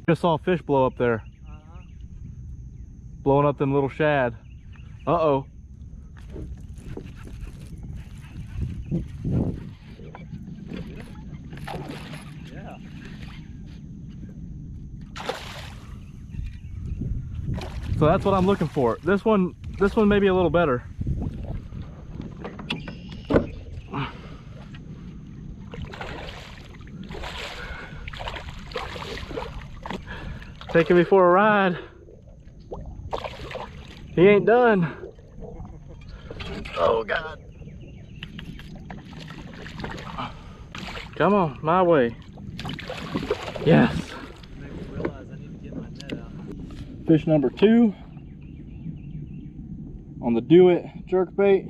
Just saw a fish blow up there. Blowing up them little shad. Uh-oh. Yeah. So that's what I'm looking for. This one may be a little better. Taking me for a ride. He ain't done. Oh God. Come on, my way. Yes. Made me realize I need to get my net out. Fish number 2 on the Do It jerkbait.